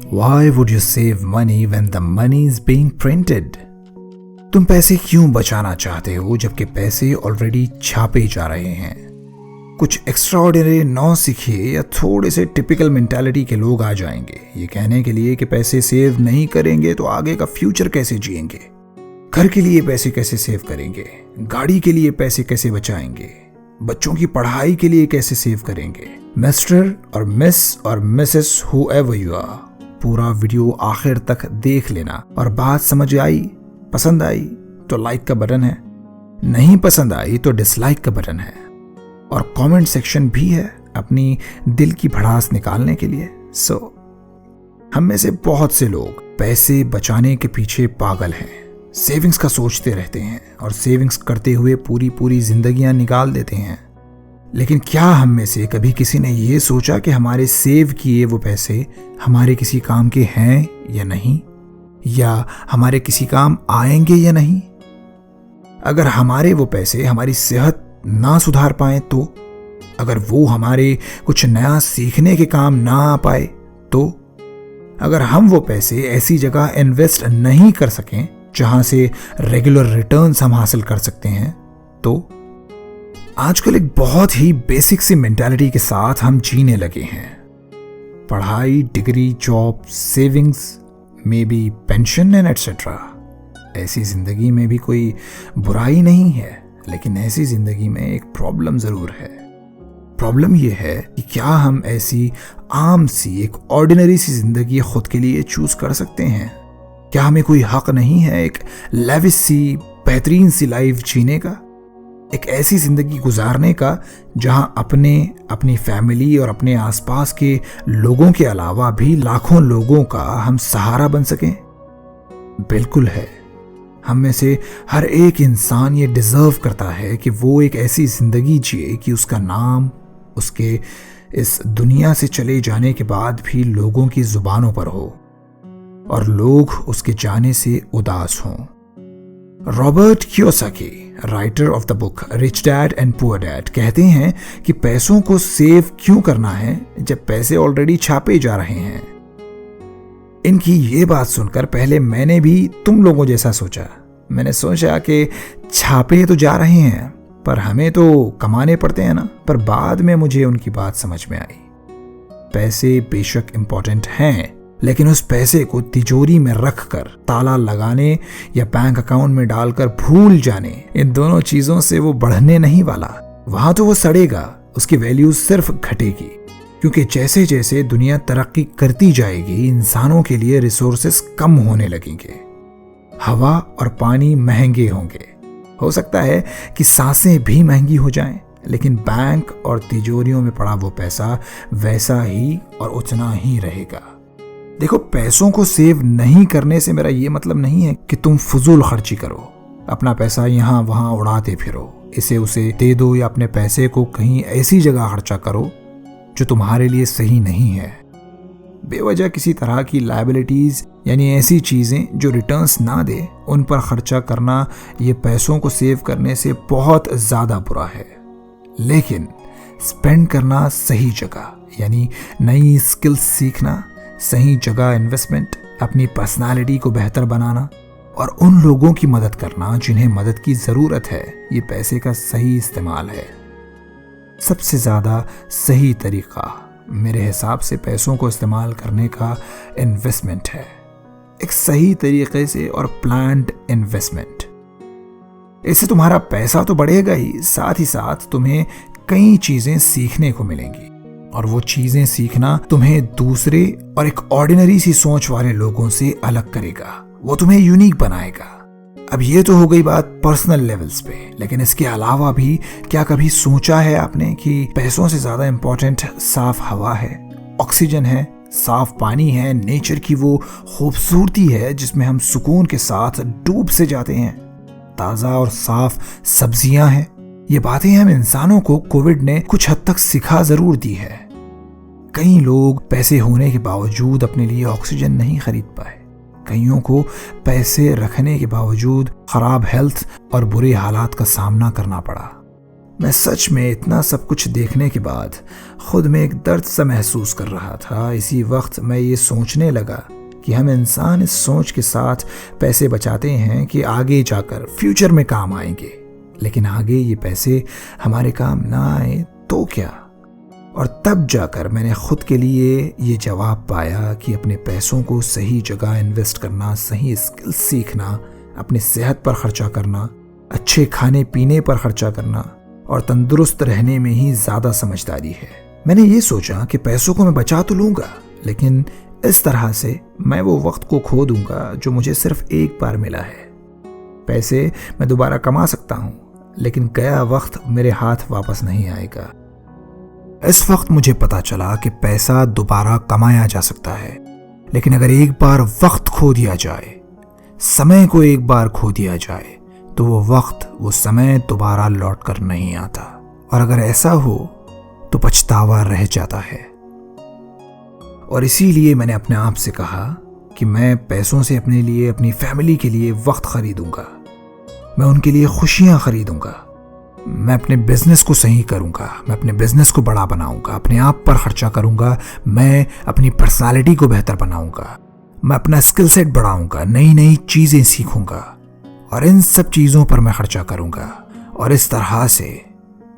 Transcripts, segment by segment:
Why would you save money when the money is being printed? तुम पैसे क्यों बचाना चाहते हो जबकि पैसे ऑलरेडी छापे जा रहे हैं? कुछ एक्स्ट्राऑर्डिनरी नौसिखिए या थोड़े से टिपिकल मेंटालिटी के लोग आ जाएंगे ये कहने के लिए कि पैसे सेव नहीं करेंगे तो आगे का फ्यूचर कैसे जिएंगे, घर के लिए पैसे कैसे सेव करेंगे, गाड़ी के लिए पैसे कैसे बचाएंगे, बच्चों की पढ़ाई के लिए कैसे सेव करेंगे। मिस्टर और मिस और मिसेस हुएवर यू आर, पूरा वीडियो आखिर तक देख लेना और बात समझ आई, पसंद आई तो लाइक का बटन है, नहीं पसंद आई तो डिसलाइक का बटन है और कमेंट सेक्शन भी है अपनी दिल की भड़ास निकालने के लिए। हम में से बहुत से लोग पैसे बचाने के पीछे पागल हैं, सेविंग्स का सोचते रहते हैं और सेविंग्स करते हुए पूरी जिंदगियां निकाल देते हैं। लेकिन क्या हम में से कभी किसी ने ये सोचा कि हमारे सेव किए वो पैसे हमारे किसी काम के हैं या नहीं, या हमारे किसी काम आएंगे या नहीं? अगर हमारे वो पैसे हमारी सेहत ना सुधार पाए तो, अगर वो हमारे कुछ नया सीखने के काम ना आ पाए तो, अगर हम वो पैसे ऐसी जगह इन्वेस्ट नहीं कर सकें जहां से रेगुलर रिटर्न्स हम हासिल कर सकते हैं तो, आजकल एक बहुत ही बेसिक सी मेंटालिटी के साथ हम जीने लगे हैं। पढ़ाई, degree, job, savings, may be pension and etcetera. ऐसी जिंदगी में भी कोई बुराई नहीं है, लेकिन ऐसी जिंदगी में एक प्रॉब्लम जरूर है। प्रॉब्लम यह है कि क्या हम ऐसी आम सी एक ऑर्डिनरी सी जिंदगी खुद के लिए चूज कर सकते हैं? क्या हमें कोई हक नहीं है एक लेविश सी बेहतरीन सी लाइफ जीने का, एक ऐसी जिंदगी गुजारने का जहां अपनी फैमिली और अपने आसपास के लोगों के अलावा भी लाखों लोगों का हम सहारा बन सकें? बिल्कुल है। हम में से हर एक इंसान ये डिजर्व करता है कि वो एक ऐसी जिंदगी जिए कि उसका नाम उसके इस दुनिया से चले जाने के बाद भी लोगों की जुबानों पर हो और लोग उसके जाने से उदास हों। Robert Kiyosaki, writer of the book rich dad and poor dad, कहते हैं कि पैसों को सेव क्यों करना है जब पैसे ऑलरेडी छापे जा रहे हैं। इनकी ये बात सुनकर पहले मैंने भी तुम लोगों जैसा सोचा। मैंने सोचा कि छापे तो जा रहे हैं पर हमें तो कमाने पड़ते हैं ना। पर बाद में मुझे उनकी बात समझ में आई। पैसे बेशक इंपॉर्टेंट हैं, लेकिन उस पैसे को तिजोरी में रखकर ताला लगाने या बैंक अकाउंट में डालकर भूल जाने, इन दोनों चीजों से वो बढ़ने नहीं वाला। वहां तो वो सड़ेगा, उसकी वैल्यू सिर्फ घटेगी, क्योंकि जैसे जैसे दुनिया तरक्की करती जाएगी इंसानों के लिए रिसोर्सेस कम होने लगेंगे, हवा और पानी महंगे होंगे, हो सकता है कि सांसें भी महंगी हो जाएं, लेकिन बैंक और तिजोरियों में पड़ा वो पैसा वैसा ही और उतना ही रहेगा। देखो, पैसों को सेव नहीं करने से मेरा ये मतलब नहीं है कि तुम फजूल खर्ची करो, अपना पैसा यहाँ वहां उड़ाते फिरो, इसे उसे दे दो या अपने पैसे को कहीं ऐसी जगह खर्चा करो जो तुम्हारे लिए सही नहीं है। बेवजह किसी तरह की लायबिलिटीज यानी ऐसी चीजें जो रिटर्न्स ना दे, उन पर खर्चा करना ये पैसों को सेव करने से बहुत ज्यादा बुरा है। लेकिन स्पेंड करना सही जगह, यानी नई स्किल्स सीखना, सही जगह इन्वेस्टमेंट, अपनी पर्सनालिटी को बेहतर बनाना और उन लोगों की मदद करना जिन्हें मदद की जरूरत है, ये पैसे का सही इस्तेमाल है। सबसे ज्यादा सही तरीका मेरे हिसाब से पैसों को इस्तेमाल करने का इन्वेस्टमेंट है, एक सही तरीके से और प्लान्ड इन्वेस्टमेंट। इससे तुम्हारा पैसा तो बढ़ेगा ही, साथ ही साथ तुम्हें कई चीजें सीखने को मिलेंगी और वो चीजें सीखना तुम्हें दूसरे और एक ऑर्डिनरी सी सोच वाले लोगों से अलग करेगा, वो तुम्हें यूनिक बनाएगा। अब ये तो हो गई बात पर्सनल लेवल्स पे, लेकिन इसके अलावा भी क्या कभी सोचा है आपने कि पैसों से ज्यादा इंपॉर्टेंट साफ हवा है, ऑक्सीजन है, साफ पानी है, नेचर की वो खूबसूरती है जिसमें हम सुकून के साथ डूब से जाते हैं, ताजा और साफ सब्जियां हैं। ये बातें हम इंसानों को कोविड ने कुछ हद तक सिखा जरूर दी है। कई लोग पैसे होने के बावजूद अपने लिए ऑक्सीजन नहीं खरीद पाए, कईयों को पैसे रखने के बावजूद खराब हेल्थ और बुरे हालात का सामना करना पड़ा। मैं सच में इतना सब कुछ देखने के बाद खुद में एक दर्द सा महसूस कर रहा था। इसी वक्त मैं ये सोचने लगा कि हम इंसान इस सोच के साथ पैसे बचाते हैं कि आगे जाकर फ्यूचर में काम आएंगे, लेकिन आगे ये पैसे हमारे काम ना आए तो क्या। और तब जाकर मैंने खुद के लिए ये जवाब पाया कि अपने पैसों को सही जगह इन्वेस्ट करना, सही स्किल सीखना, अपनी सेहत पर खर्चा करना, अच्छे खाने पीने पर खर्चा करना और तंदुरुस्त रहने में ही ज़्यादा समझदारी है। मैंने ये सोचा कि पैसों को मैं बचा तो लूँगा, लेकिन इस तरह से मैं वो वक्त को खो दूंगा जो मुझे सिर्फ एक बार मिला है। पैसे मैं दोबारा कमा सकता हूँ, लेकिन गया वक्त मेरे हाथ वापस नहीं आएगा। इस वक्त मुझे पता चला कि पैसा दोबारा कमाया जा सकता है, लेकिन अगर एक बार वक्त खो दिया जाए, समय को एक बार खो दिया जाए, तो वो वक्त, वो समय दोबारा लौट कर नहीं आता। और अगर ऐसा हो तो पछतावा रह जाता है। और इसीलिए मैंने अपने आप से कहा कि मैं पैसों से अपने लिए, अपनी फैमिली के लिए वक्त खरीदूंगा, मैं उनके लिए खुशियां खरीदूंगा, मैं अपने बिजनेस को सही करूंगा, मैं अपने बिजनेस को बड़ा बनाऊंगा, अपने आप पर खर्चा करूंगा, मैं अपनी पर्सनालिटी को बेहतर बनाऊंगा, मैं अपना स्किल सेट बढ़ाऊंगा, नई नई चीजें सीखूंगा और इन सब चीजों पर मैं खर्चा करूंगा। और इस तरह से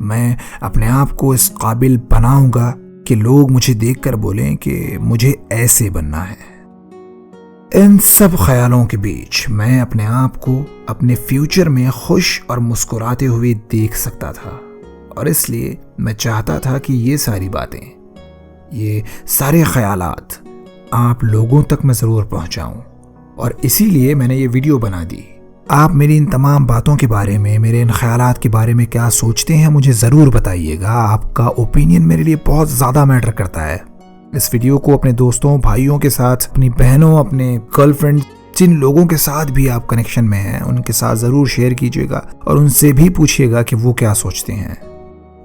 मैं अपने आप को इस काबिल बनाऊंगा कि लोग मुझे देखकर बोलें कि मुझे ऐसे बनना है। इन सब ख्यालों के बीच मैं अपने आप को अपने फ्यूचर में खुश और मुस्कुराते हुए देख सकता था, और इसलिए मैं चाहता था कि ये सारी बातें, ये सारे ख्यालात आप लोगों तक मैं ज़रूर पहुंचाऊं, और इसीलिए मैंने ये वीडियो बना दी। आप मेरी इन तमाम बातों के बारे में, मेरे इन ख्यालात के बारे में क्या सोचते हैं मुझे ज़रूर बताइएगा। आपका ओपिनियन मेरे लिए बहुत ज़्यादा मैटर करता है। इस वीडियो को अपने दोस्तों, भाइयों के साथ, अपनी बहनों, अपने गर्लफ्रेंड, जिन लोगों के साथ भी आप कनेक्शन में हैं, उनके साथ ज़रूर शेयर कीजिएगा और उनसे भी पूछिएगा कि वो क्या सोचते हैं।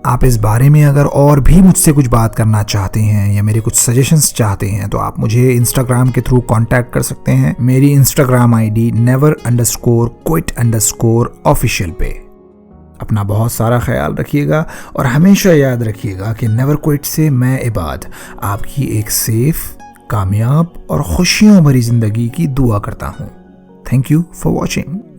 आप इस बारे में अगर और भी मुझसे कुछ बात करना चाहते हैं या मेरे कुछ सजेशंस चाहते हैं तो आप मुझे इंस्टाग्राम के थ्रू कांटेक्ट कर सकते हैं। मेरी इंस्टाग्राम आईडी never_quit_official पे। अपना बहुत सारा ख्याल रखिएगा और हमेशा याद रखिएगा कि नेवर क्विट से मैं इबाद आपकी एक सेफ, कामयाब और खुशियों भरी जिंदगी की दुआ करता हूँ। Thank you for watching.